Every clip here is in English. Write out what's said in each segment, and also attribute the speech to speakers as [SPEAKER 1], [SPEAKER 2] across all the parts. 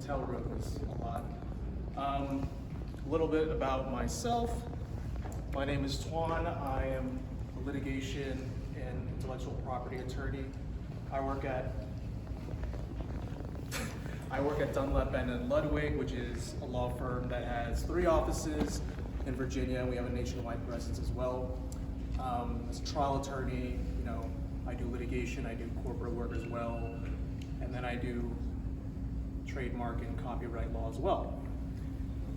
[SPEAKER 1] hotel rooms a lot. A little bit about myself. My name is Thuận. I am a litigation and intellectual property attorney. I work at Dunlap and Ludwig, which is a law firm that has 3 offices in Virginia, and we have a nationwide presence as well. As a trial attorney, I do litigation, I do corporate work as well, and then I do trademark and copyright law as well.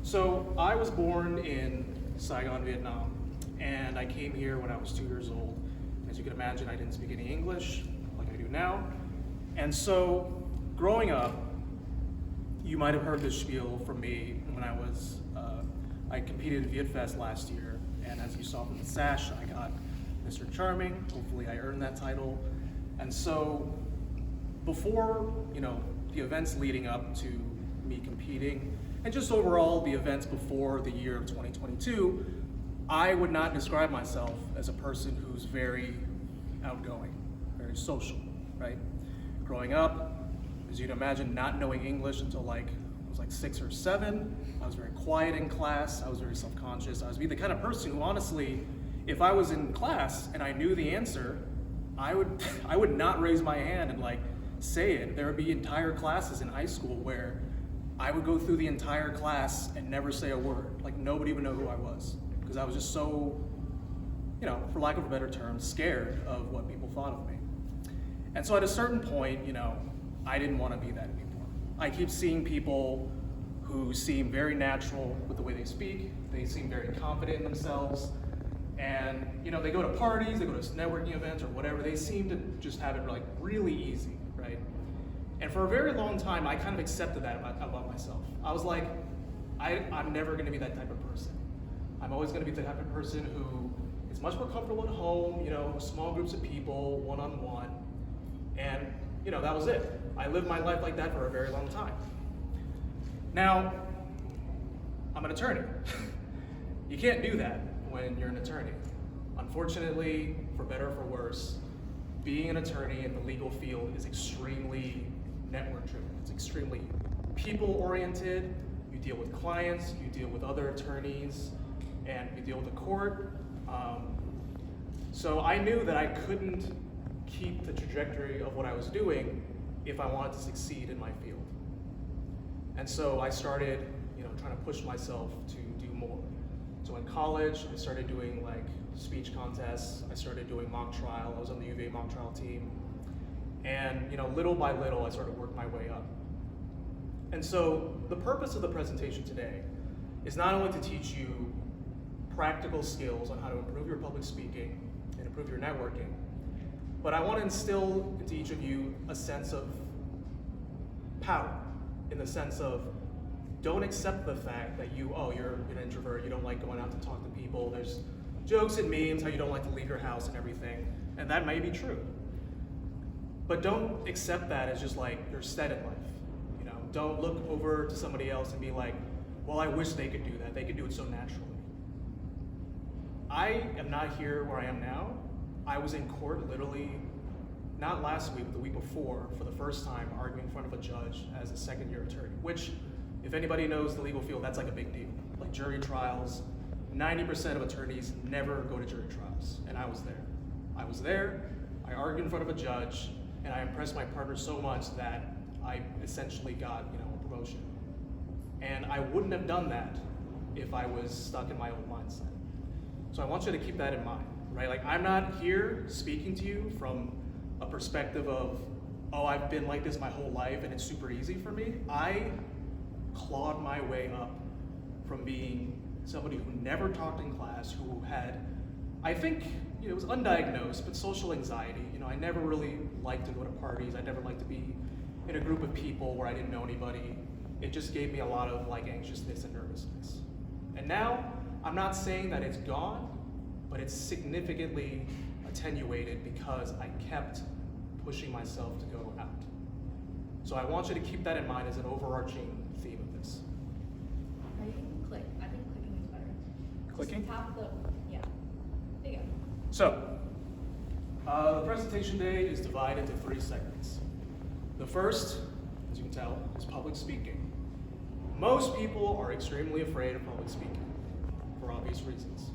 [SPEAKER 1] So I was born in Saigon, Vietnam, and I came here when I was 2 years old. As you can imagine, I didn't speak any English like I do now. And so growing up, you might have heard this spiel from me when I competed at VietFest last year, and as you saw from the sash, I got Mr. Charming. Hopefully I earned that title. And so before, the events leading up to me competing, and just overall the events before the year of 2022, I would not describe myself as a person who's very outgoing, very social, right? Growing up, as you'd imagine, not knowing English until I was 6 or 7, I was very quiet in class, I was very self-conscious. I was the kind of person who honestly, if I was in class and I knew the answer, I would not raise my hand and say it. There would be entire classes in high school where I would go through the entire class and never say a word. Nobody would know who I was, because I was just so, for lack of a better term, scared of what people thought of me. And so at a certain point, I didn't want to be that anymore. I keep seeing people who seem very natural with the way they speak. They seem very confident in themselves. And they go to parties, they go to networking events or whatever. They seem to just have it really easy, right? And for a very long time, I kind of accepted that about myself. I was like, I'm never going to be that type of person. I'm always going to be the type of person who is much more comfortable at home, small groups of people, one-on-one, and that was it. I lived my life like that for a very long time. Now, I'm an attorney. You can't do that when you're an attorney. Unfortunately, for better or for worse, being an attorney in the legal field is extremely network-driven. It's extremely people-oriented. You deal with clients, you deal with other attorneys, and you deal with the court. So I knew that I couldn't keep the trajectory of what I was doing if I wanted to succeed in my field. And so I started, trying to push myself to do more. So in college, I started doing speech contests. I started doing mock trial. I was on the UVA mock trial team. And little by little, I started to work my way up. And so the purpose of the presentation today is not only to teach you practical skills on how to improve your public speaking and improve your networking, but I want to instill into each of you a sense of power, in the sense of don't accept the fact that you're an introvert, you don't like going out to talk to people, there's jokes and memes how you don't like to leave your house and everything, and that may be true. But don't accept that as just you're set in life. Don't look over to somebody else and be like, well, I wish they could do that. They could do it so naturally. I am not here where I am now. I was in court literally, not last week, but the week before, for the first time, arguing in front of a judge as a second-year attorney, which, if anybody knows the legal field, that's a big deal. Jury trials, 90% of attorneys never go to jury trials, and I was there. I argued in front of a judge, and I impressed my partner so much that I essentially got, a promotion. And I wouldn't have done that if I was stuck in my old mindset. So I want you to keep that in mind, right? I'm not here speaking to you from a perspective of, I've been like this my whole life and it's super easy for me. I clawed my way up from being somebody who never talked in class, who had, I think, it was undiagnosed, but social anxiety. I never really liked to go to parties. I never liked to be in a group of people where I didn't know anybody. It just gave me a lot of anxiousness and nervousness. And now, I'm not saying that it's gone, but it's significantly attenuated because I kept pushing myself to go out. So I want you to keep that in mind as an overarching theme of this.
[SPEAKER 2] You can click. I think clicking is better.
[SPEAKER 1] Clicking?
[SPEAKER 2] Just tap the, yeah. There you go.
[SPEAKER 1] So, the presentation today is divided into 3 segments. The first, as you can tell, is public speaking. Most people are extremely afraid of public speaking for obvious reasons.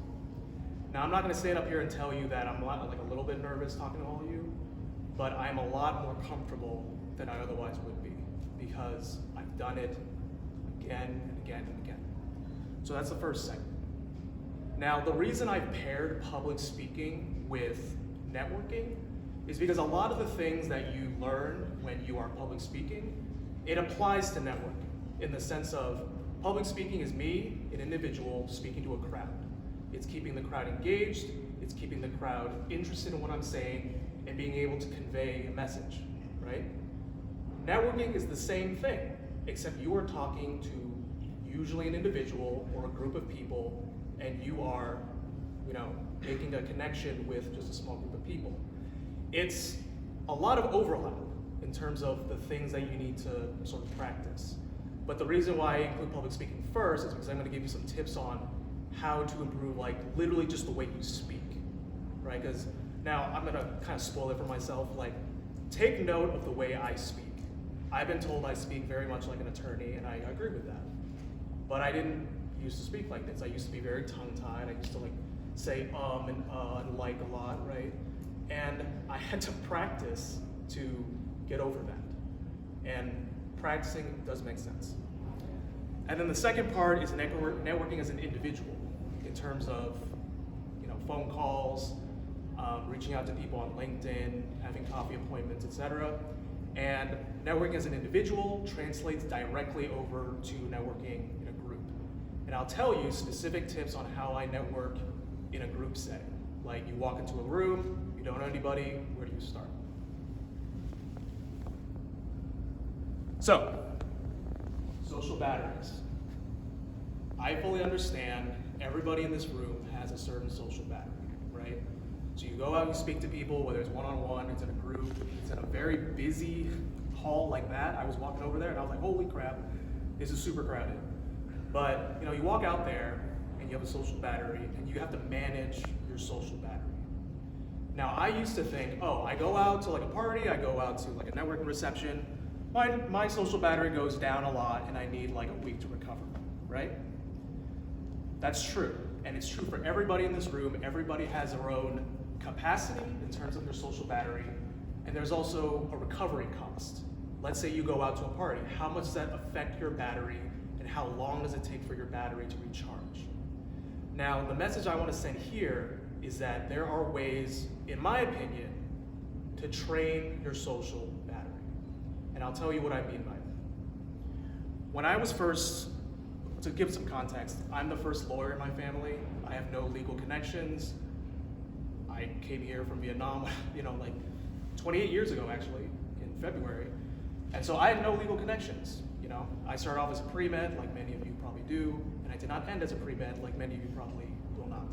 [SPEAKER 1] Now, I'm not going to stand up here and tell you that I'm like a little bit nervous talking to all of you, but I'm a lot more comfortable than I otherwise would be because I've done it again and again and again. So that's the first segment. Now, the reason I paired public speaking with networking is because a lot of the things that you learn when you are public speaking, it applies to networking in the sense of public speaking is me, an individual, speaking to a crowd. It's keeping the crowd engaged, it's keeping the crowd interested in what I'm saying, and being able to convey a message, right? Networking is the same thing, except you are talking to usually an individual or a group of people, and you are, making a connection with just a small group of people. It's a lot of overlap in terms of the things that you need to sort of practice. But the reason why I include public speaking first is because I'm going to give you some tips on how to improve, like literally just the way you speak, right? Because now I'm going to kind of spoil it for myself. Like, take note of the way I speak. I've been told I speak very much like an attorney, and I agree with that. But I didn't used to speak like this. I used to be very tongue-tied. I used to say and like a lot, right? And I had to practice to get over that. And practicing does make sense. And then the second part is networking as an individual in terms of phone calls, reaching out to people on LinkedIn, having coffee appointments, etc. And networking as an individual translates directly over to networking in a group. And I'll tell you specific tips on how I network in a group setting. Like, you walk into a room, you don't know anybody, where do you start? So, social batteries. I fully understand everybody in this room has a certain social battery, right? So you go out and you speak to people, whether it's one-on-one, it's in a group, it's in a very busy hall like that. I was walking over there and I was like, holy crap, this is super crowded. But you walk out there and you have a social battery and you have to manage your social battery. Now, I used to think, I go out to a party, I go out to a networking reception, my social battery goes down a lot and I need a week to recover, right? That's true, and it's true for everybody in this room. Everybody has their own capacity in terms of their social battery, and there's also a recovery cost. Let's say you go out to a party. How much does that affect your battery, and how long does it take for your battery to recharge? Now, the message I want to send here is that there are ways, in my opinion, to train your social battery. And I'll tell you what I mean by that. When I was first, to give some context, I'm the first lawyer in my family. I have no legal connections. I came here from Vietnam, 28 years ago, actually, in February. And so I had no legal connections. I started off as a pre-med, like many of you probably do, and I did not end as a pre-med, like many of you probably will not.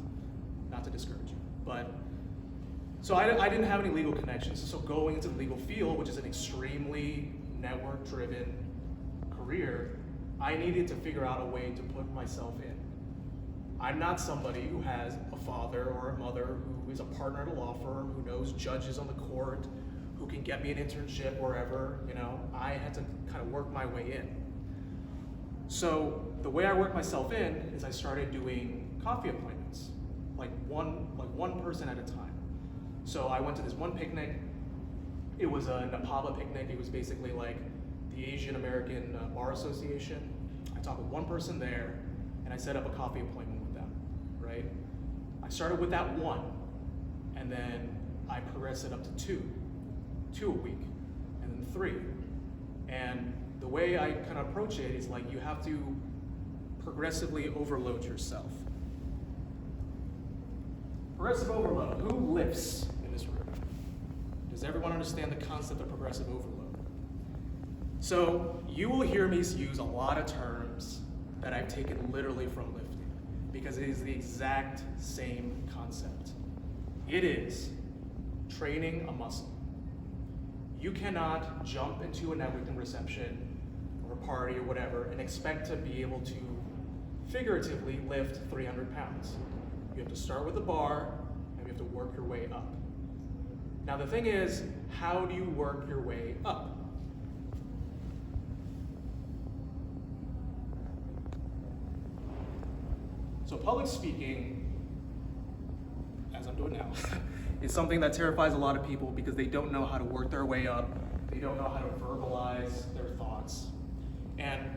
[SPEAKER 1] Not to discourage you. But, so I didn't have any legal connections, so going into the legal field, which is an extremely network-driven career, I needed to figure out a way to put myself in. I'm not somebody who has a father or a mother who is a partner at a law firm, who knows judges on the court, who can get me an internship wherever, I had to kind of work my way in. So the way I worked myself in is I started doing coffee appointments, one person at a time. So I went to this one picnic. It was a NAPABA picnic. It was basically like the Asian American Bar Association. I talked with one person there, and I set up a coffee appointment with them, right? I started with that one, and then I progressed it up to two a week, and then 3. And the way I kind of approach it is you have to progressively overload yourself. Progressive overload. Who lifts in this room? Does everyone understand the concept of progressive overload? So you will hear me use a lot of terms that I've taken literally from lifting because it is the exact same concept. It is training a muscle. You cannot jump into a networking reception or a party or whatever and expect to be able to figuratively lift 300 pounds. You have to start with a bar and you have to work your way up. Now the thing is, how do you work your way up? So public speaking, as I'm doing now, is something that terrifies a lot of people because they don't know how to work their way up. They don't know how to verbalize their thoughts. And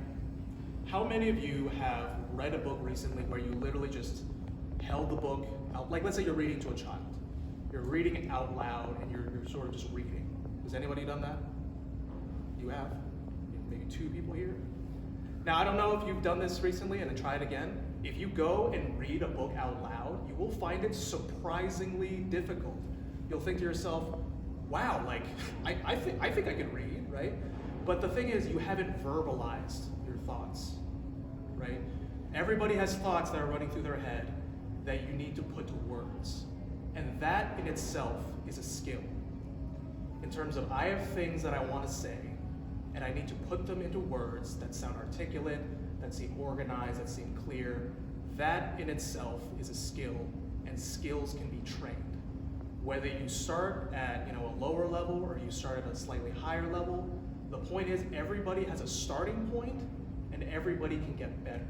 [SPEAKER 1] how many of you have read a book recently where you literally just held the book out, like let's say you're reading to a child. You're reading it out loud and you're sort of just reading. Has anybody done that? You have? Maybe 2 people here? Now, I don't know if you've done this recently and then try it again. If you go and read a book out loud, you will find it surprisingly difficult. You'll think to yourself, wow, like, I think I can read, right? But the thing is, you haven't verbalized your thoughts, right? Everybody has thoughts that are running through their head that you need to put to words. And that in itself is a skill. In terms of, I have things that I want to say, and I need to put them into words that sound articulate, that seem organized, that seem clear. That in itself is a skill, and skills can be trained. Whether you start at a lower level or you start at a slightly higher level, the point is everybody has a starting point, and everybody can get better,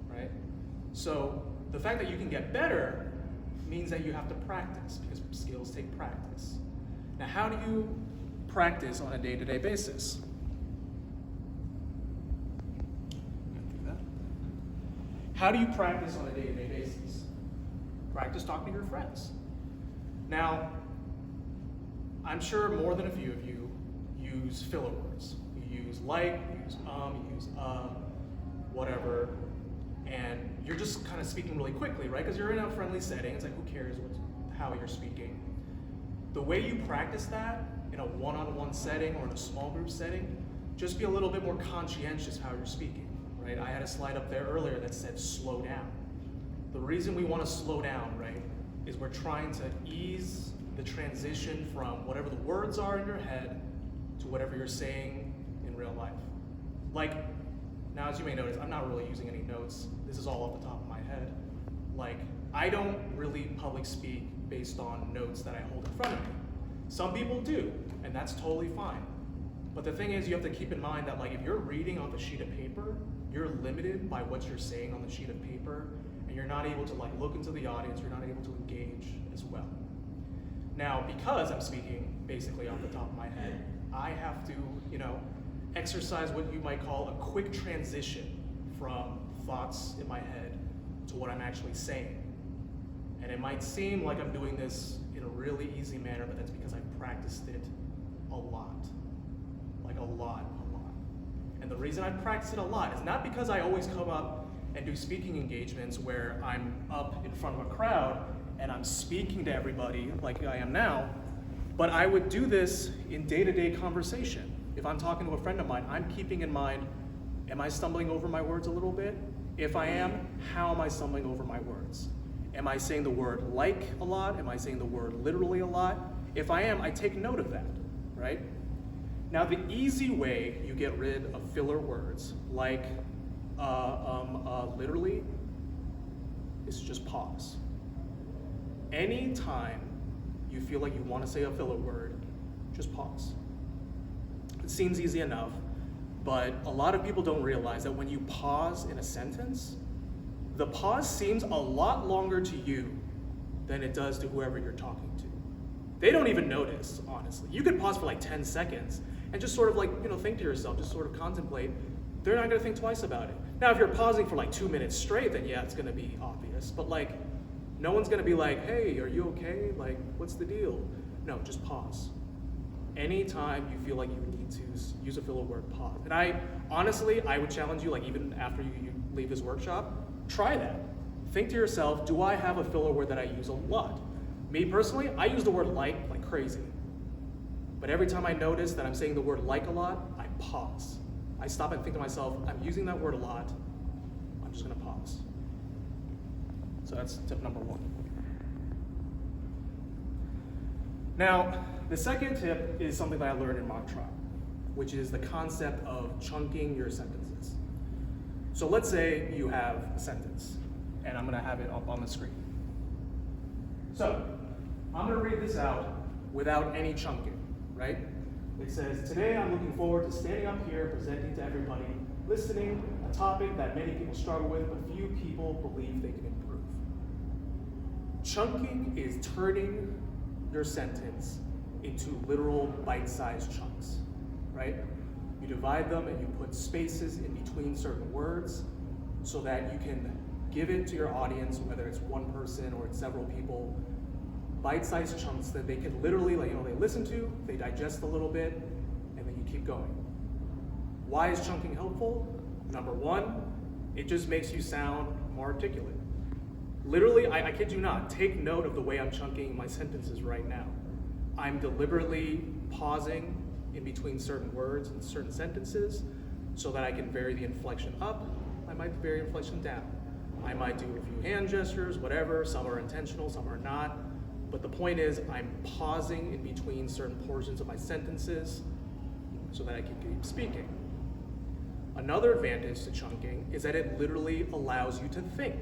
[SPEAKER 1] right? So the fact that you can get better means that you have to practice, because skills take practice. Now, how do you practice on a day-to-day basis? How do you practice on a day-to-day basis? Practice talking to your friends. Now, I'm sure more than a few of you use filler words. You use like, you use you use whatever, and you're just kind of speaking really quickly, right? Because you're in a friendly setting. It's like, who cares how you're speaking? The way you practice that in a one-on-one setting or in a small group setting, just be a little bit more conscientious how you're speaking, right? I had a slide up there earlier that said slow down. The reason we want to slow down, right, is we're trying to ease the transition from whatever the words are in your head to whatever you're saying in real life. Like, now as you may notice, I'm not really using any notes. This is all off the top of my head. Like, I don't really public speak based on notes that I hold in front of me. Some people do, and that's totally fine. But the thing is, you have to keep in mind that, like, if you're reading off a sheet of paper, you're limited by what you're saying on the sheet of paper, and you're not able to look into the audience, you're not able to engage as well. Now, because I'm speaking basically off the top of my head, I have to, exercise what you might call a quick transition from thoughts in my head to what I'm actually saying. And it might seem like I'm doing this in a really easy manner, but that's because I've practiced it a lot. Like a lot. And the reason I practice it a lot is not because I always come up and do speaking engagements where I'm up in front of a crowd and I'm speaking to everybody like I am now, but I would do this in day-to-day conversation. If I'm talking to a friend of mine, I'm keeping in mind, am I stumbling over my words a little bit? If I am, how am I stumbling over my words? Am I saying the word like a lot? Am I saying the word literally a lot? If I am, I take note of that, right? Now, the easy way you get rid of filler words, like literally, is to just pause. Anytime you feel like you want to say a filler word, just pause. It seems easy enough, but a lot of people don't realize that when you pause in a sentence, the pause seems a lot longer to you than it does to whoever you're talking to. They don't even notice, honestly. You could pause for like 10 seconds and just sort of think to yourself, just sort of contemplate. They're not gonna think twice about it. Now, if you're pausing for like 2 minutes straight, then yeah, it's gonna be obvious. But no one's gonna be like, hey, are you okay? Like, what's the deal? No, just pause. Anytime you feel like you need to use a filler word, pause. And I would challenge you, even after you leave this workshop, try that. Think to yourself, do I have a filler word that I use a lot? Me personally, I use the word like crazy. But every time I notice that I'm saying the word like a lot, I pause. I stop and think to myself, I'm using that word a lot, I'm just gonna pause. So that's tip number 1. Now, the second tip is something that I learned in mock trial, which is the concept of chunking your sentences. So let's say you have a sentence, and I'm gonna have it up on the screen. So, I'm gonna read this out without any chunking, right? It says, today I'm looking forward to standing up here and presenting to everybody, listening, a topic that many people struggle with, but few people believe they can improve. Chunking is turning your sentence into literal bite-sized chunks, right? You divide them and you put spaces in between certain words so that you can give it to your audience, whether it's one person or it's several people, bite-sized chunks that they can literally, they listen to, they digest a little bit, and then you keep going. Why is chunking helpful? Number one, it just makes you sound more articulate. Literally, I kid you not, take note of the way I'm chunking my sentences right now. I'm deliberately pausing in between certain words and certain sentences so that I can vary the inflection up. I might vary inflection down. I might do a few hand gestures, whatever. Some are intentional, some are not. But the point is, I'm pausing in between certain portions of my sentences so that I can keep speaking. Another advantage to chunking is that it literally allows you to think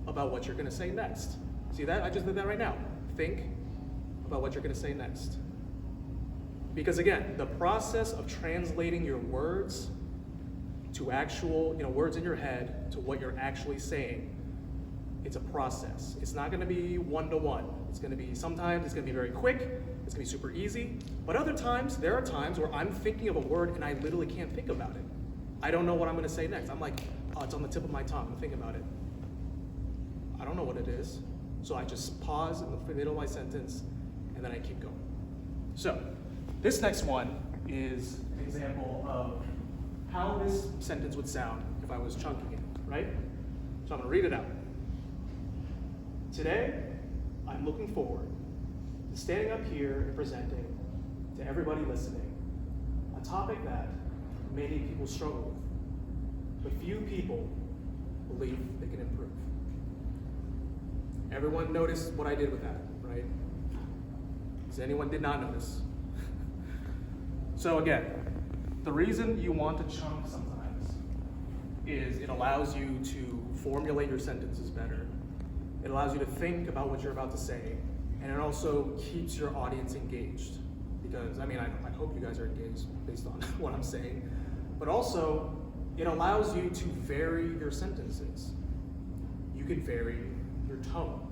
[SPEAKER 1] about what you're going to say next. See that? I just did that right now. Think about what you're going to say next. Because again, the process of translating your words to actual, words in your head to what you're actually saying, it's a process. It's not going to be one-to-one. It's going to be, sometimes it's going to be very quick, it's going to be super easy, but other times, there are times where I'm thinking of a word and I literally can't think about it. I don't know what I'm going to say next. I'm like, oh, it's on the tip of my tongue. I'm thinking about it. I don't know what it is. So I just pause in the middle of my sentence and then I keep going. So this next one is an example of how this sentence would sound if I was chunking it, right? So I'm going to read it out. Today, I'm looking forward to standing up here and presenting to everybody listening a topic that many people struggle with, but few people believe they can improve. Everyone noticed what I did with that, right? Does anyone did not notice? So again, the reason you want to chunk sometimes is it allows you to formulate your sentences better. It allows you to think about what you're about to say, and it also keeps your audience engaged. Because, I hope you guys are engaged based on what I'm saying, but also, it allows you to vary your sentences. You can vary your tone.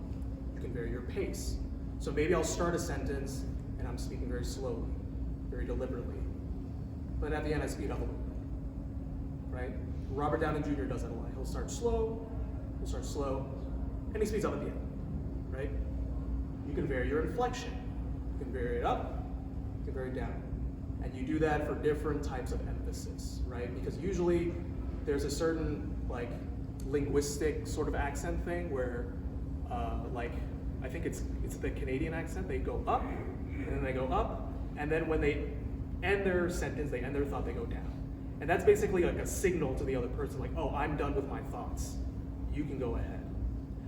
[SPEAKER 1] You can vary your pace. So maybe I'll start a sentence and I'm speaking very slowly, very deliberately. But at the end I speed up a little bit, right? Robert Downey Jr. does that a lot. He'll start slow, and he speeds up at the end, right? You can vary your inflection. You can vary it up, you can vary it down. And you do that for different types of emphasis, right? Because usually there's a certain linguistic sort of accent thing where I think it's the Canadian accent. They go up, and then they go up, and then when they end their sentence, they end their thought, they go down. And that's basically like a signal to the other person, like, oh, I'm done with my thoughts. You can go ahead.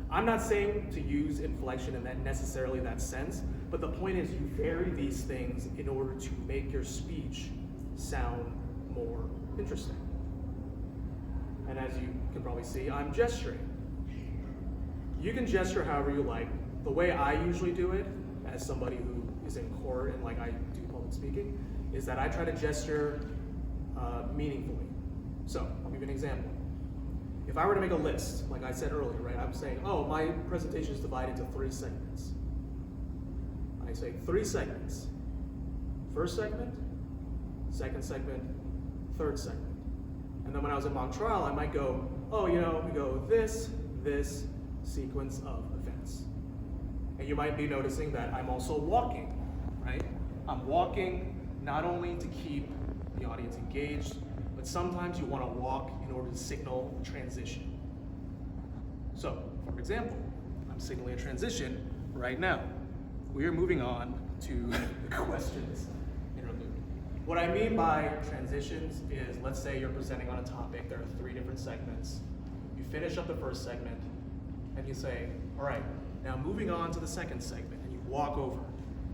[SPEAKER 1] I'm not saying to use inflection in that necessarily that sense, but the point is you vary these things in order to make your speech sound more interesting. And as you can probably see, I'm gesturing. You can gesture however you like. The way I usually do it, as somebody who is in court and I do public speaking, is that I try to gesture meaningfully. So, I'll give you an example. If I were to make a list, like I said earlier, right, I'm saying, oh, my presentation is divided into 3 segments. I say 3 segments. First segment, second segment, third segment. And then when I was in mock trial, I might go, oh, we go this sequence of events. And you might be noticing that I'm also walking, right? I'm walking not only to keep the audience engaged, but sometimes you want to walk in order to signal transition. So, for example, I'm signaling a transition right now. We are moving on to the questions interlude. What I mean by transitions is, let's say you're presenting on a topic, there are 3 different segments. You finish up the first segment, and you say, all right, now moving on to the second segment, and you walk over.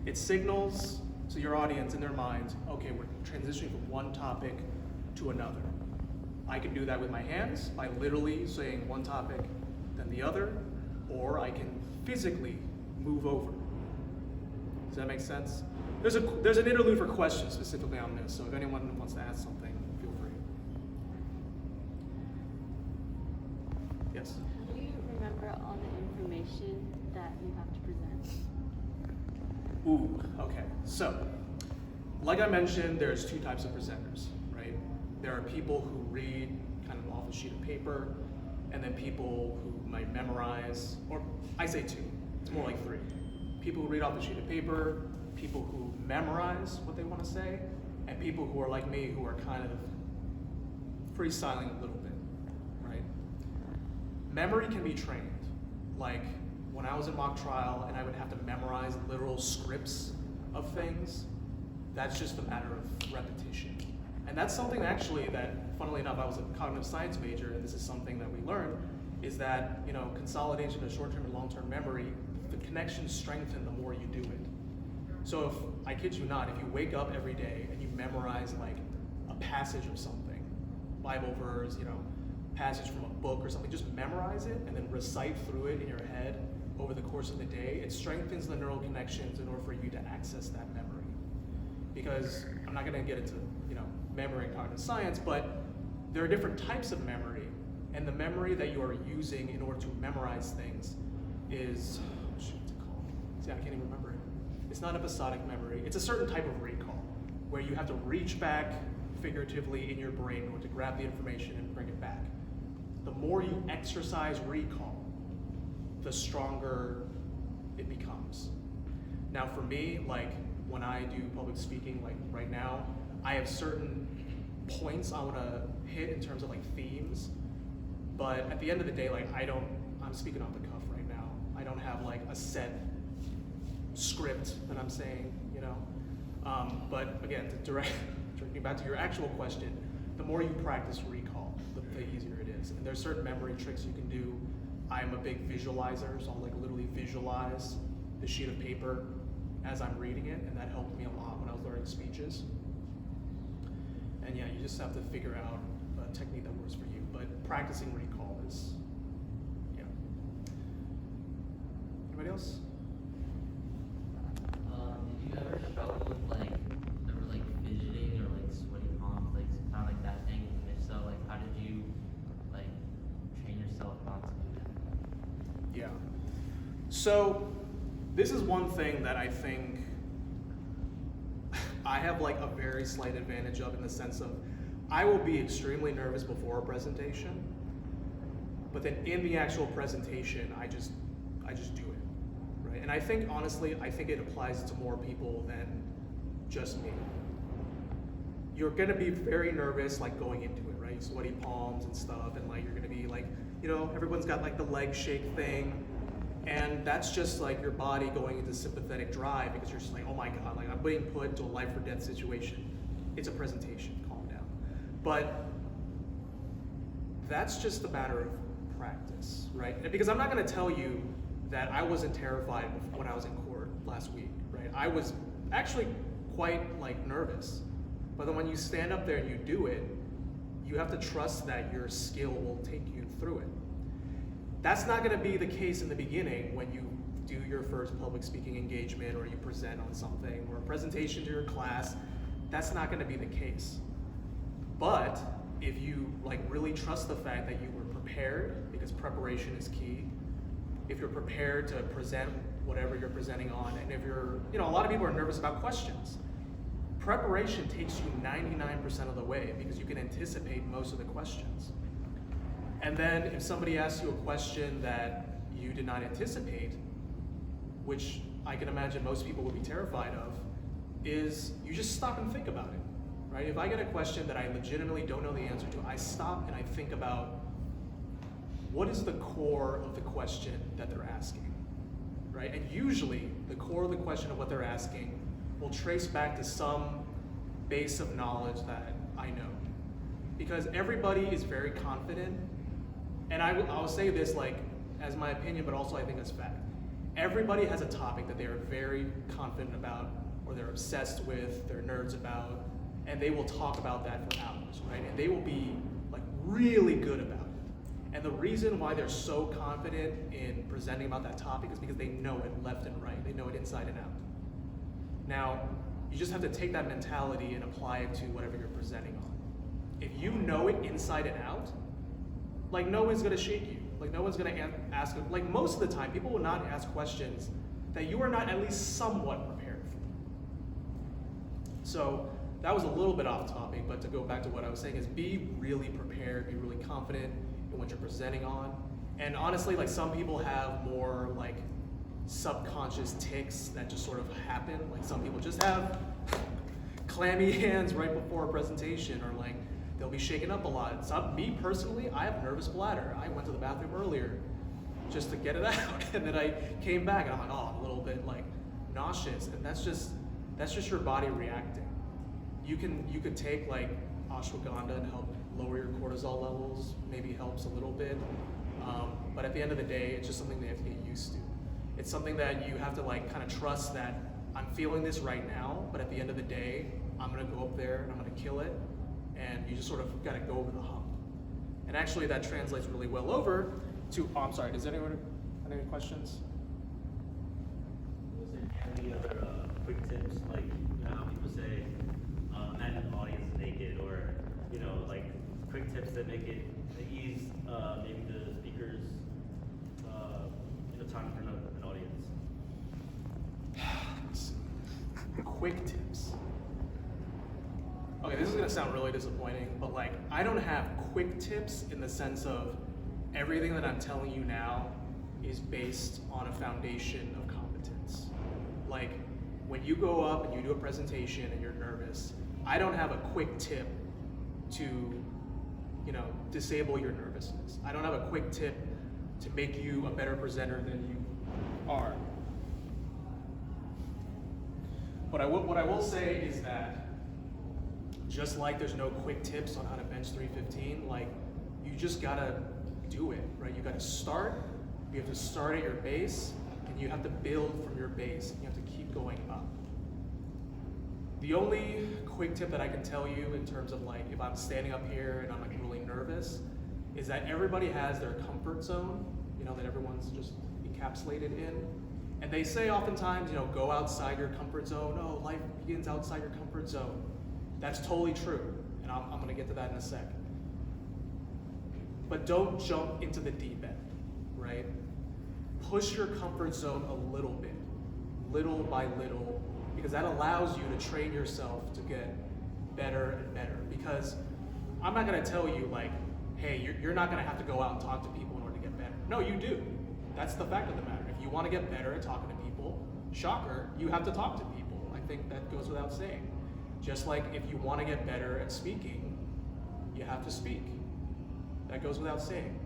[SPEAKER 1] It signals to your audience in their minds, okay, we're transitioning from one topic to another. I can do that with my hands by literally saying one topic, then the other, or I can physically move over. Does that make sense? there's an interlude for questions specifically on this, so if anyone wants to ask something, feel free. Yes?
[SPEAKER 3] How do you remember all the information that you have to present?
[SPEAKER 1] Ooh, okay. So, like I mentioned, there's two types of presenters, right? There are people who read kind of off a sheet of paper, and then people who might memorize, or I say two, it's more like three. People who read off a sheet of paper, people who memorize what they want to say, and people who are like me, who are kind of freestyling a little bit, right? Memory can be trained. Like when I was in mock trial and I would have to memorize literal scripts of things, that's just a matter of repetition. And that's something actually that, funnily enough, I was a cognitive science major, and this is something that we learned, is that, you know, consolidation of short-term and long-term memory, the connections strengthen the more you do it. So if, I kid you not, if you wake up every day and you memorize like a passage of something, Bible verse, you know, passage from a book or something, just memorize it and then recite through it in your head over the course of the day, it strengthens the neural connections in order for you to access that memory. Because I'm not gonna get into, you know, memory and cognitive science, but there are different types of memory, and the memory that you are using in order to memorize things is, what's it called? See, I can't even remember it. It's not episodic memory. It's a certain type of recall, where you have to reach back figuratively in your brain in order to grab the information and bring it back. The more you exercise recall, the stronger it becomes. Now for me, like when I do public speaking, like right now, I have certain points I want to hit in terms of like themes, but at the end of the day, like I'm speaking off the cuff right now. I don't have like a set script that I'm saying, you know. But again, directing back to your actual question, the more you practice recall, the easier it is. And there's certain memory tricks you can do. I'm a big visualizer, so I'll like literally visualize the sheet of paper as I'm reading it, and that helped me a lot when I was learning speeches. And yeah, you just have to figure out a technique that works for you. But practicing recall is, yeah. Anybody else?
[SPEAKER 4] Did you ever struggle with ever fidgeting or sweaty palms, kind of like that thing? And if so, how did you train yourself not to do that?
[SPEAKER 1] Yeah. So this is one thing that I think I have a very slight advantage of, in the sense of I will be extremely nervous before a presentation, but then in the actual presentation, I just do it, right? And I think, honestly, it applies to more people than just me. You're gonna be very nervous going into it, right? Sweaty palms and stuff, and you're gonna be everyone's got the leg shake thing. And that's just your body going into sympathetic drive, because you're just oh my God, I'm being put into a life or death situation. It's a presentation, calm down. But that's just a matter of practice, right? Because I'm not gonna tell you that I wasn't terrified when I was in court last week, right? I was actually quite nervous. But then when you stand up there and you do it, you have to trust that your skill will take you through it. That's not gonna be the case in the beginning when you do your first public speaking engagement, or you present on something, or a presentation to your class. That's not gonna be the case. But if you really trust the fact that you were prepared, because preparation is key, if you're prepared to present whatever you're presenting on, and if you're, a lot of people are nervous about questions. Preparation takes you 99% of the way, because you can anticipate most of the questions. And then if somebody asks you a question that you did not anticipate, which I can imagine most people would be terrified of, is you just stop and think about it, right? If I get a question that I legitimately don't know the answer to, I stop and I think about what is the core of the question that they're asking, right? And usually the core of the question of what they're asking will trace back to some base of knowledge that I know. Because everybody is very confident. And I'll say this as my opinion, but also I think as fact. Everybody has a topic that they are very confident about, or they're obsessed with, they're nerds about, and they will talk about that for hours, right? And they will be really good about it. And the reason why they're so confident in presenting about that topic is because they know it left and right. They know it inside and out. Now, You just have to take that mentality and apply it to whatever you're presenting on. If you know it inside and out, like no one's gonna shake you. Like no one's gonna ask, like most of the time, people will not ask questions that you are not at least somewhat prepared for. So that was a little bit off topic, but to go back to what I was saying is be really prepared, be really confident in what you're presenting on. And honestly, like some people have more like subconscious tics that just sort of happen. Like some people just have clammy hands right before a presentation, or like they'll be shaken up a lot. Me personally, I have nervous bladder. I went to the bathroom earlier just to get it out, and then I came back and I'm like, oh, a little bit like nauseous, and that's just your body reacting. You could take like ashwagandha and help lower your cortisol levels. Maybe helps a little bit, but at the end of the day, it's just something they have to get used to. It's something that you have to like kind of trust that I'm feeling this right now, but at the end of the day, I'm gonna go up there and I'm gonna kill it, and you just sort of gotta go over the hump. And actually that translates really well over to, oh, I'm sorry, does anyone have any questions?
[SPEAKER 5] Was there any other quick tips, like you know how people say, imagine the audience naked, or you know, like quick tips that make it that ease maybe the speakers time in front of an audience?
[SPEAKER 1] Quick tips. Okay, this is gonna sound really disappointing, but like I don't have quick tips in the sense of everything that I'm telling you now is based on a foundation of competence. Like when you go up and you do a presentation and you're nervous, I don't have a quick tip to, you know, disable your nervousness. I don't have a quick tip to make you a better presenter than you are. What I will say is that just like there's no quick tips on how to bench 315, like you just gotta do it, right? You gotta start, you have to start at your base, and you have to build from your base, and you have to keep going up. The only quick tip that I can tell you in terms of like if I'm standing up here and I'm like really nervous is that everybody has their comfort zone, you know, that everyone's just encapsulated in. And they say oftentimes, you know, go outside your comfort zone. Oh, life begins outside your comfort zone. That's totally true, and I'm gonna get to that in a sec. But don't jump into the deep end, right? Push your comfort zone a little bit, little by little, because that allows you to train yourself to get better and better. Because I'm not gonna tell you like, hey, you're not gonna have to go out and talk to people in order to get better. No, you do. That's the fact of the matter. If you wanna get better at talking to people, shocker, you have to talk to people. I think that goes without saying. Just like if you wanna get better at speaking, you have to speak. That goes without saying.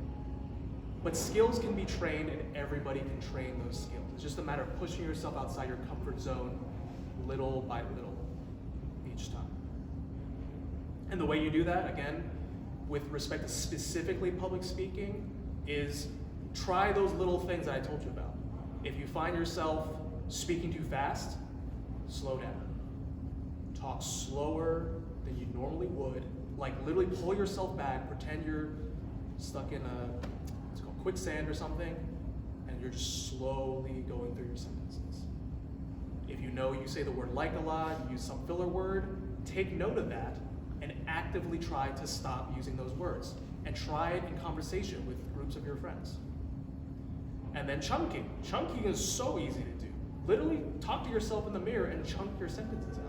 [SPEAKER 1] But skills can be trained, and everybody can train those skills. It's just a matter of pushing yourself outside your comfort zone little by little each time. And the way you do that, again, with respect to specifically public speaking, is try those little things that I told you about. If you find yourself speaking too fast, slow down. Talk slower than you normally would. Like literally pull yourself back, pretend you're stuck in it's called quicksand or something, and you're just slowly going through your sentences. If you know you say the word like a lot, you use some filler word, take note of that and actively try to stop using those words. And try it in conversation with groups of your friends. And then chunking. Chunking is so easy to do. Literally talk to yourself in the mirror and chunk your sentences out.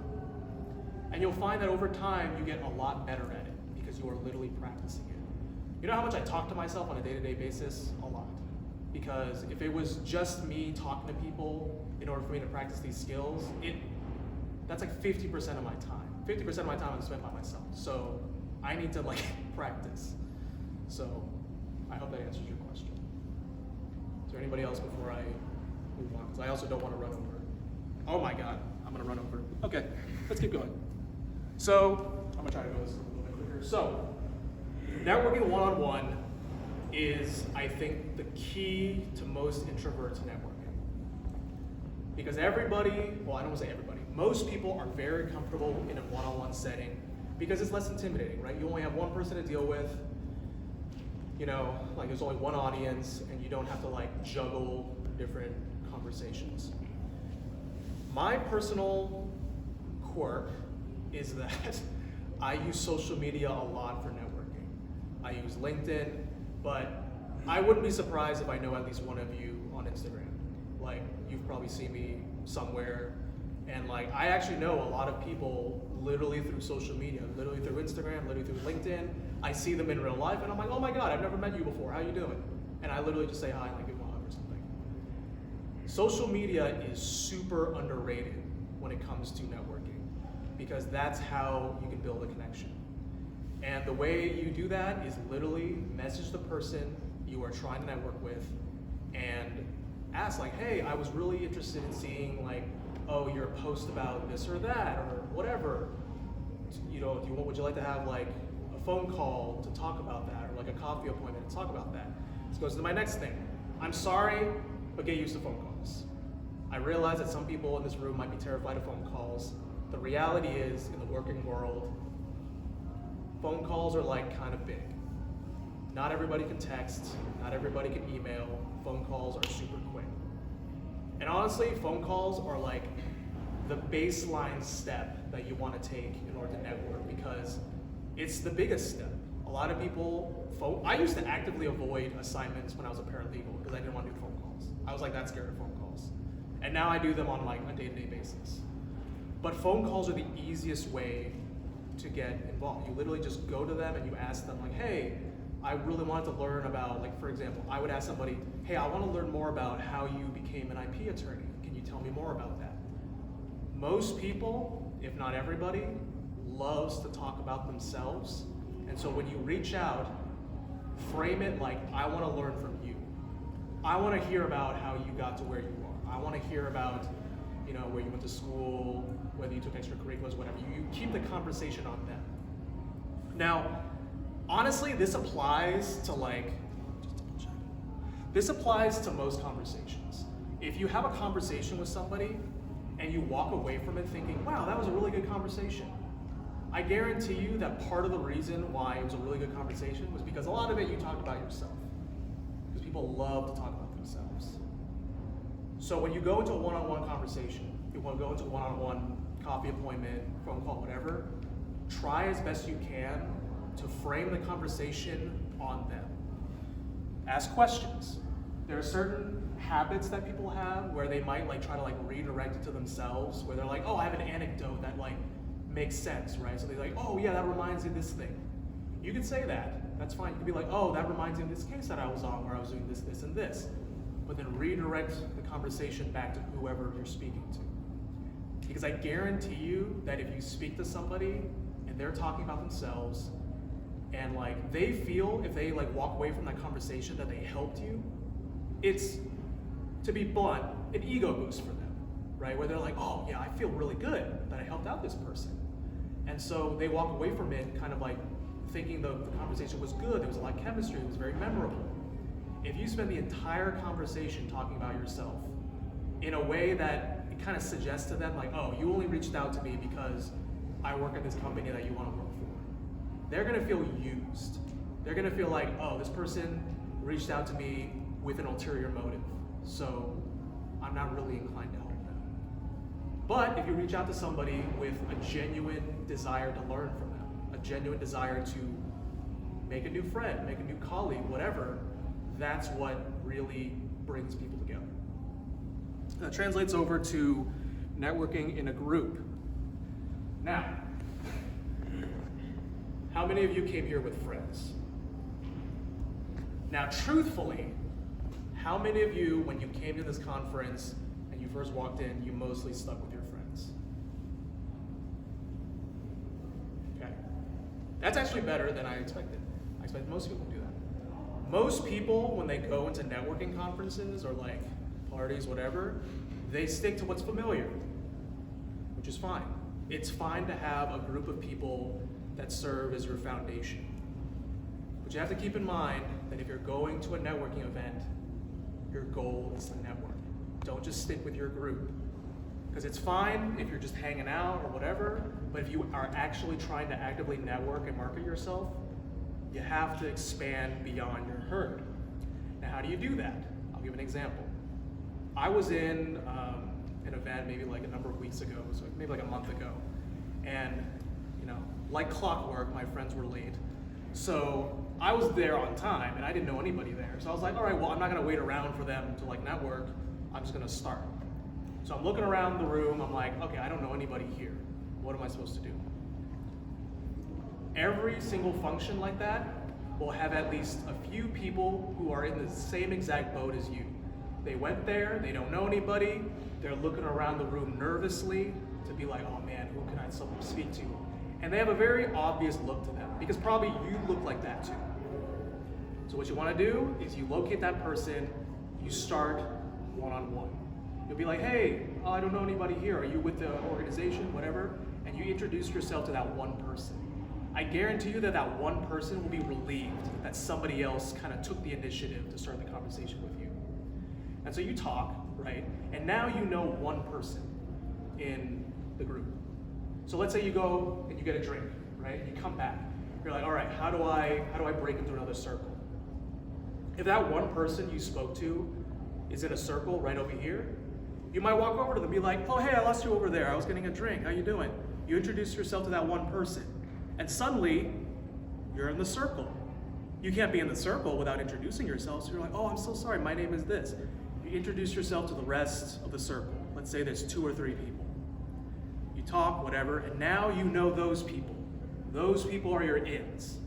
[SPEAKER 1] And you'll find that over time you get a lot better at it because you are literally practicing it. You know how much I talk to myself on a day-to-day basis? A lot. Because if it was just me talking to people in order for me to practice these skills, that's like 50% of my time. 50% of my time I'm spent by myself. So I need to like practice. So I hope that answers your question. Is there anybody else before I move on? Because I also don't want to run over. Oh my God, I'm gonna run over. Okay, let's keep going. So I'm gonna try to go this a little bit quicker. So networking one-on-one is, I think, the key to most introverts networking. Because everybody, well, I don't want to say everybody, most people are very comfortable in a one-on-one setting because it's less intimidating, right? You only have one person to deal with, you know, like there's only one audience and you don't have to like juggle different conversations. My personal quirk is that I use social media a lot for networking. I use LinkedIn, but I wouldn't be surprised if I know at least one of you on Instagram. Like, you've probably seen me somewhere, and like, I actually know a lot of people literally through social media, literally through Instagram, literally through LinkedIn. I see them in real life, and I'm like, oh my God, I've never met you before, how you doing? And I literally just say hi and like give them a hug or something. Social media is super underrated when it comes to networking, because that's how you can build a connection. And the way you do that is literally message the person you are trying to network with and ask like, hey, I was really interested in seeing like, oh, your post about this or that or whatever. You know, would you like to have like a phone call to talk about that, or like a coffee appointment to talk about that? This goes to my next thing. I'm sorry, but get used to phone calls. I realize that some people in this room might be terrified of phone calls. The reality is, in the working world, phone calls are like kind of big. Not everybody can text, not everybody can email. Phone calls are super quick. And honestly, phone calls are like the baseline step that you want to take in order to network, because it's the biggest step. A lot of people, I used to actively avoid assignments when I was a paralegal because I didn't want to do phone calls. I was like that scared of phone calls. And now I do them on like a day-to-day basis. But phone calls are the easiest way to get involved. You literally just go to them and you ask them like, hey, I really wanted to learn about, like for example, I would ask somebody, hey, I want to learn more about how you became an IP attorney. Can you tell me more about that? Most people, if not everybody, loves to talk about themselves. And so when you reach out, frame it like, I want to learn from you. I want to hear about how you got to where you are. I want to hear about, you know, where you went to school, whether you took extracurriculars, whatever. You keep the conversation on them. Now, honestly, this applies to like, this applies to most conversations. If you have a conversation with somebody and you walk away from it thinking, wow, that was a really good conversation, I guarantee you that part of the reason why it was a really good conversation was because a lot of it you talked about yourself. Because people love to talk about themselves. So when you go into a one-on-one conversation, you want to go into a one-on-one coffee appointment, phone call, whatever, try as best you can to frame the conversation on them. Ask questions. There are certain habits that people have where they might like try to like redirect it to themselves, where they're like, oh, I have an anecdote that like makes sense, right? So they're like, oh yeah, that reminds me of this thing. You can say that, that's fine. You can be like, oh, that reminds me of this case that I was on where I was doing this, this, and this. But then redirect the conversation back to whoever you're speaking to. Because I guarantee you that if you speak to somebody and they're talking about themselves, and like they feel, if they like walk away from that conversation that they helped you, it's, to be blunt, an ego boost for them, right? Where they're like, oh yeah, I feel really good that I helped out this person. And so they walk away from it kind of like thinking the conversation was good, there was a lot of chemistry, it was very memorable. If you spend the entire conversation talking about yourself in a way that it kind of suggests to them like, oh, you only reached out to me because I work at this company that you want to work for, they're gonna feel used. They're gonna feel like, oh, this person reached out to me with an ulterior motive, so I'm not really inclined to help them. But if you reach out to somebody with a genuine desire to learn from them, a genuine desire to make a new friend, make a new colleague, whatever, that's what really brings people together. That translates over to networking in a group. Now, how many of you came here with friends? Now, truthfully, how many of you, when you came to this conference and you first walked in, you mostly stuck with your friends? Okay. That's actually better than I expected. I expected most people to do that. Most people, when they go into networking conferences or like parties, whatever, they stick to what's familiar, which is fine. It's fine to have a group of people that serve as your foundation. But you have to keep in mind that if you're going to a networking event, your goal is to network. Don't just stick with your group. Because it's fine if you're just hanging out or whatever, but if you are actually trying to actively network and market yourself, you have to expand beyond your herd. Now, how do you do that? I'll give an example. I was in an event maybe like a number of weeks ago, so maybe like a month ago, And, you know, like clockwork, my friends were late. So I was there on time, and I didn't know anybody there. So I was like, all right, well, I'm not gonna wait around for them to like network. I'm just gonna start. So I'm looking around the room. I'm like, okay, I don't know anybody here. What am I supposed to do? Every single function like that will have at least a few people who are in the same exact boat as you. They went there, they don't know anybody, they're looking around the room nervously to be like, oh man, who can I speak to? And they have a very obvious look to them, because probably you look like that too. So what you want to do is you locate that person, you start one-on-one. You'll be like, hey, I don't know anybody here, are you with the organization, whatever, and you introduce yourself to that one person. I guarantee you that that one person will be relieved that somebody else kind of took the initiative to start the conversation with you. And so you talk, right? And now you know one person in the group. So let's say you go and you get a drink, right? You come back. You're like, all right, how do I break into another circle? If that one person you spoke to is in a circle right over here, you might walk over to them and be like, oh, hey, I lost you over there. I was getting a drink. How you doing? You introduce yourself to that one person. And suddenly, you're in the circle. You can't be in the circle without introducing yourself. So you're like, oh, I'm so sorry. My name is this. You introduce yourself to the rest of the circle. Let's say there's 2 or 3 people. You talk, whatever, and now you know those people. Those people are your ins.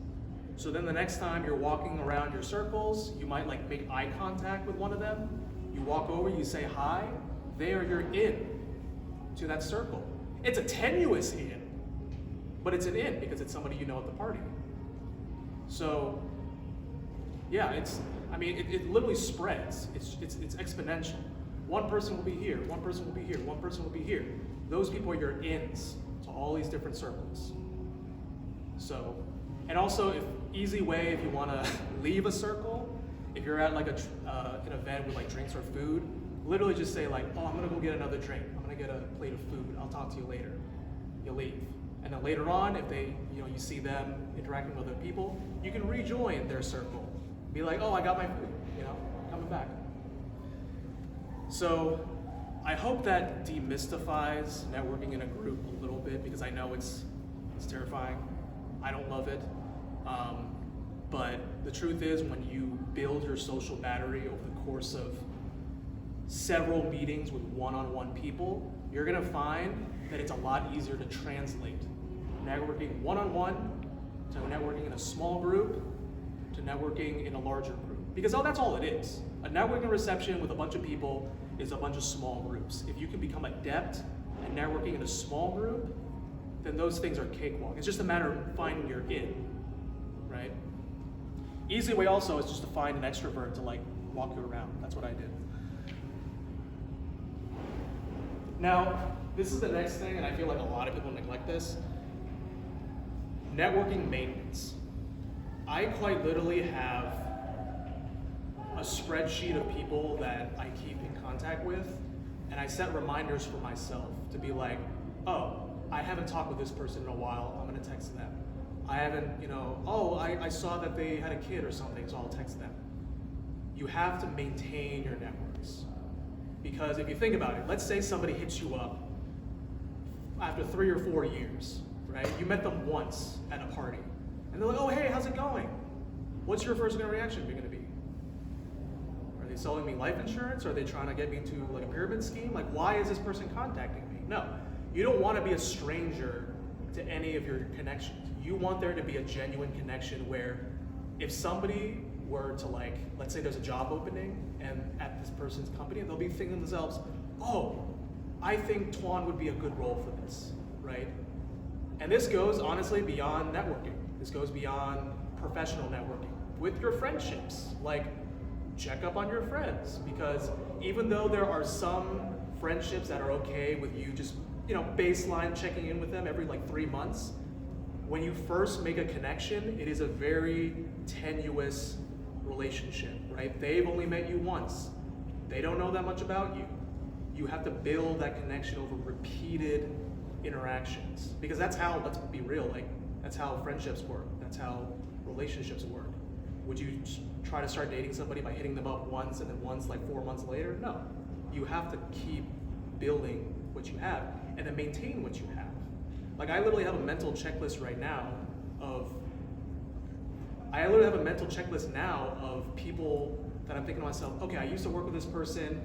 [SPEAKER 1] So then the next time you're walking around your circles, you might like make eye contact with one of them. You walk over, you say hi. They are your in to that circle. It's a tenuous in, but it's an in because it's somebody you know at the party. So yeah, it literally spreads. It's exponential. One person will be here, one person will be here, one person will be here. Those people are your ins to all these different circles. So, and also, easy way if you want to leave a circle, if you're at like an event with like drinks or food, literally just say like, oh, I'm gonna go get another drink. I'm gonna get a plate of food. I'll talk to you later. You leave. And then later on, if you see them interacting with other people, you can rejoin their circle. Be like, oh, I got my food, coming back. So I hope that demystifies networking in a group a little bit, because I know it's terrifying. I don't love it. But the truth is, when you build your social battery over the course of several meetings with one-on-one people, you're gonna find that it's a lot easier to translate networking one-on-one to networking in a small group to networking in a larger group. Because that's all it is. A networking reception with a bunch of people is a bunch of small groups. If you can become adept at networking in a small group, then those things are cakewalk. It's just a matter of finding your in, right? Easy way also is just to find an extrovert to like walk you around. That's what I did. Now, this is the next thing, and I feel like a lot of people neglect this. Networking maintenance. I quite literally have a spreadsheet of people that I keep in contact with, and I set reminders for myself to be like, oh, I haven't talked with this person in a while, I'm gonna text them. I haven't, I saw that they had a kid or something, so I'll text them. You have to maintain your networks. Because if you think about it, let's say somebody hits you up after 3 or 4 years, right? You met them once at a party, and they're like, oh, hey, how's it going? What's your first reaction gonna be? Are they selling me life insurance? Are they trying to get me into like a pyramid scheme? Like, why is this person contacting me? No, you don't want to be a stranger to any of your connections. You want there to be a genuine connection where if somebody were to like, let's say there's a job opening and at this person's company, they'll be thinking to themselves, oh, I think Tuan would be a good role for this, right? And this goes honestly beyond networking. This goes beyond professional networking. With your friendships, like check up on your friends, because even though there are some friendships that are okay with you just, baseline checking in with them every like 3 months, when you first make a connection, it is a very tenuous relationship, right? They've only met you once. They don't know that much about you. You have to build that connection over repeated interactions, because that's how, let's be real, like that's how friendships work. That's how relationships work. Would you try to start dating somebody by hitting them up once and then once like 4 months later? No, you have to keep building what you have and then maintain what you have. Like I literally have a mental checklist right now of, I literally have a mental checklist now of people that I'm thinking to myself, okay, I used to work with this person.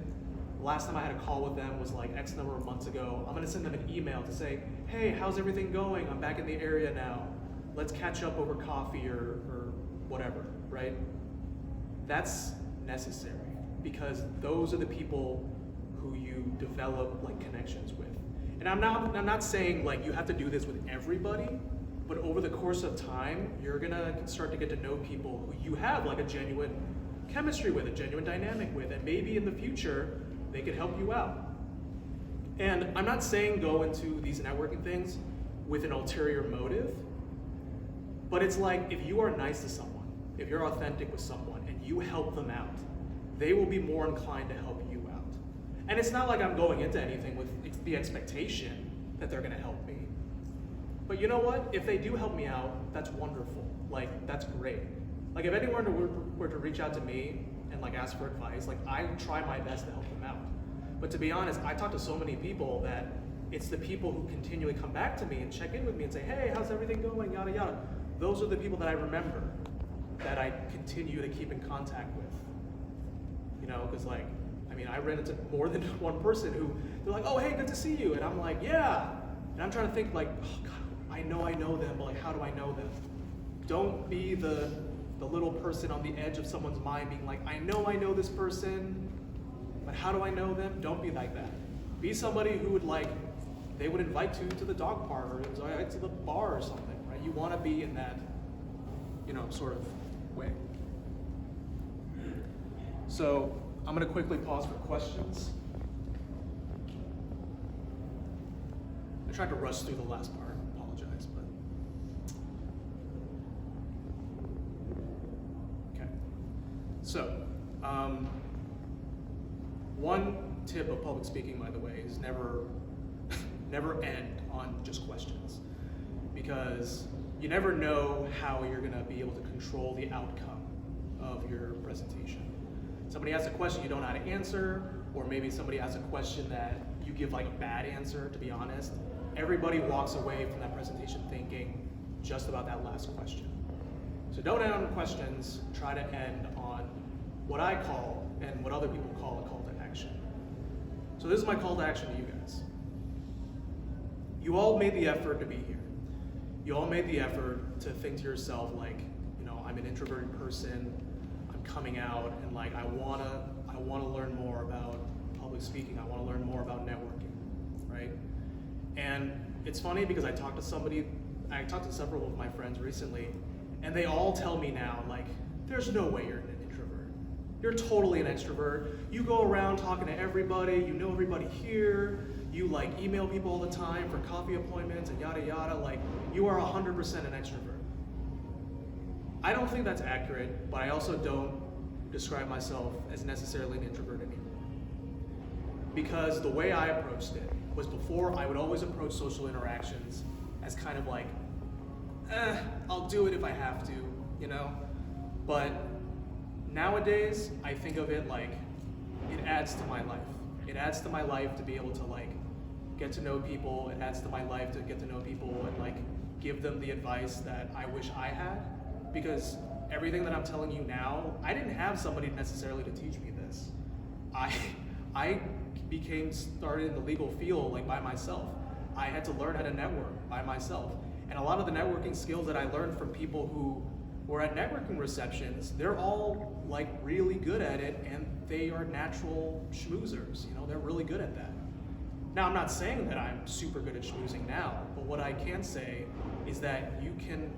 [SPEAKER 1] Last time I had a call with them was like X number of months ago. I'm gonna send them an email to say, hey, how's everything going? I'm back in the area now. Let's catch up over coffee or whatever, right? That's necessary because those are the people who you develop like connections with. And I'm not saying like you have to do this with everybody, but over the course of time, you're gonna start to get to know people who you have like a genuine chemistry with, a genuine dynamic with, and maybe in the future, they could help you out. And I'm not saying go into these networking things with an ulterior motive, but it's like if you are nice to someone, if you're authentic with someone and you help them out, they will be more inclined to help you out. And it's not like I'm going into anything with the expectation that they're gonna help me. But you know what? If they do help me out, that's wonderful. Like, that's great. Like if anyone were to reach out to me and like ask for advice, like I try my best to help them out. But to be honest, I talk to so many people that it's the people who continually come back to me and check in with me and say, hey, how's everything going, yada, yada. Those are the people that I remember, that I continue to keep in contact with. You know, because like, I mean, I ran into more than one person who, they're like, oh, hey, good to see you. And I'm like, yeah. And I'm trying to think like, oh God, I know them, but like, how do I know them? Don't be the little person on the edge of someone's mind being like, I know this person, but how do I know them? Don't be like that. Be somebody who would like, they would invite you to the dog park or to the bar or something, right? You want to be in that, you know, sort of way. So I'm going to quickly pause for questions. I tried to rush through the last part, I apologize, but. Okay. So, one tip of public speaking, by the way, is never end on just questions. Because you never know how you're gonna be able to control the outcome of your presentation. Somebody asks a question you don't know how to answer, or maybe somebody asks a question that you give like a bad answer, to be honest. Everybody walks away from that presentation thinking just about that last question. So don't end on questions, try to end on what I call, and what other people call a call to action. So this is my call to action to you guys. You all made the effort to be here. You all made the effort to think to yourself like, you know, I'm an introverted person, I'm coming out, and like I wanna learn more about public speaking, I wanna learn more about networking, right? And it's funny because I talked to several of my friends recently, and they all tell me now, like, there's no way you're an introvert. You're totally an extrovert. You go around talking to everybody, you know everybody here, you like email people all the time for coffee appointments and yada yada, like you are 100% an extrovert. I don't think that's accurate, but I also don't describe myself as necessarily an introvert anymore. Because the way I approached it was before I would always approach social interactions as kind of like, I'll do it if I have to, you know? But nowadays, I think of it like, it adds to my life. It adds to my life to be able to like, get to know people. It adds to my life to get to know people and like, give them the advice that I wish I had. Because everything that I'm telling you now, I didn't have somebody necessarily to teach me this. I started in the legal field like by myself. I had to learn how to network by myself. And a lot of the networking skills that I learned from people who were at networking receptions, they're all like really good at it, and they are natural schmoozers, you know, they're really good at that. Now, I'm not saying that I'm super good at schmoozing now, but what I can say is that you can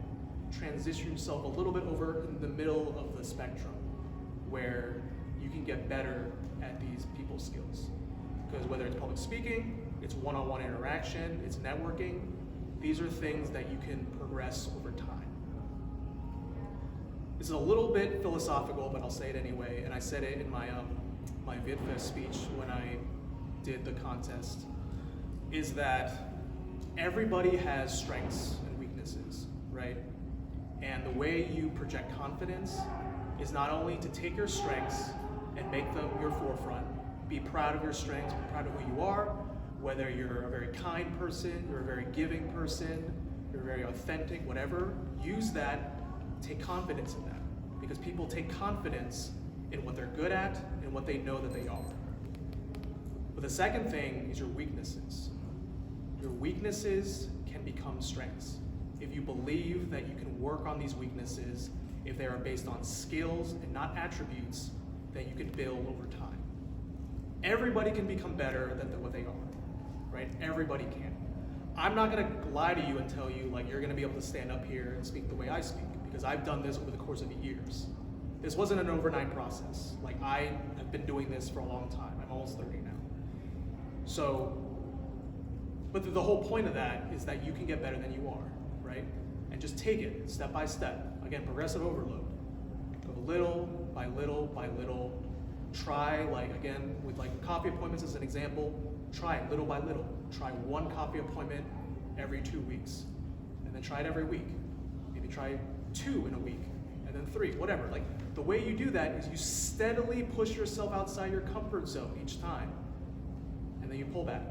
[SPEAKER 1] transition yourself a little bit over in the middle of the spectrum where you can get better at these people skills. Because whether it's public speaking, it's one-on-one interaction, it's networking, these are things that you can progress over time. This is a little bit philosophical, but I'll say it anyway, and I said it in my VidFest speech when I did the contest, is that everybody has strengths and weaknesses, right? And the way you project confidence is not only to take your strengths and make them your forefront, be proud of your strengths, be proud of who you are, Whether you're a very kind person, you're a very giving person, you're very authentic, whatever, use that, take confidence in that. Because people take confidence in what they're good at and what they know that they are. But the second thing is your weaknesses. Your weaknesses can become strengths. If you believe that you can work on these weaknesses, if they are based on skills and not attributes, then you can build over time. Everybody can become better than what they are, right? Everybody can. I'm not gonna lie to you and tell you like you're gonna be able to stand up here and speak the way I speak, because I've done this over the course of years. This wasn't an overnight process. Like I have been doing this for a long time. I'm almost 30 now. So, but the whole point of that is that you can get better than you are, right? And just take it step by step. Again, progressive overload. Go little by little by little. Try, like again, with like coffee appointments as an example, try it little by little. Try one coffee appointment every 2 weeks. And then try it every week. Maybe try 2 in a week, and then 3, whatever. Like the way you do that is you steadily push yourself outside your comfort zone each time. And then you pull back.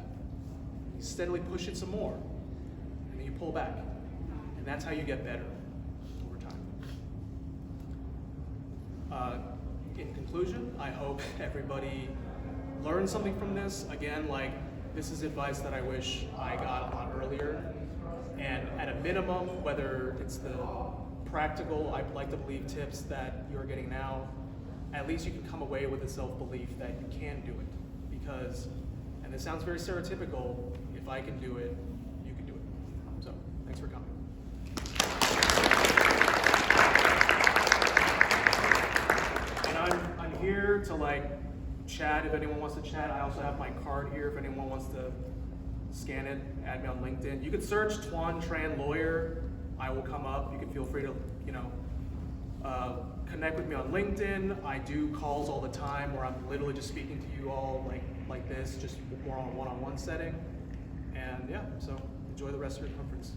[SPEAKER 1] You steadily push it some more. And then you pull back. And that's how you get better over time. In conclusion, I hope everybody learned something from this. Again, like this is advice that I wish I got a lot earlier. And at a minimum, whether it's the practical, I'd like to believe tips that you're getting now, at least you can come away with a self-belief that you can do it. Because, and this sounds very stereotypical, if I can do it, you can do it. So, thanks for coming. And I'm here to like chat if anyone wants to chat. I also have my card here if anyone wants to scan it, add me on LinkedIn. You can search Tuan Tran Lawyer. I will come up. You can feel free to, connect with me on LinkedIn. I do calls all the time where I'm literally just speaking to you all like this, just more on a one-on-one setting. And yeah, so enjoy the rest of your conference.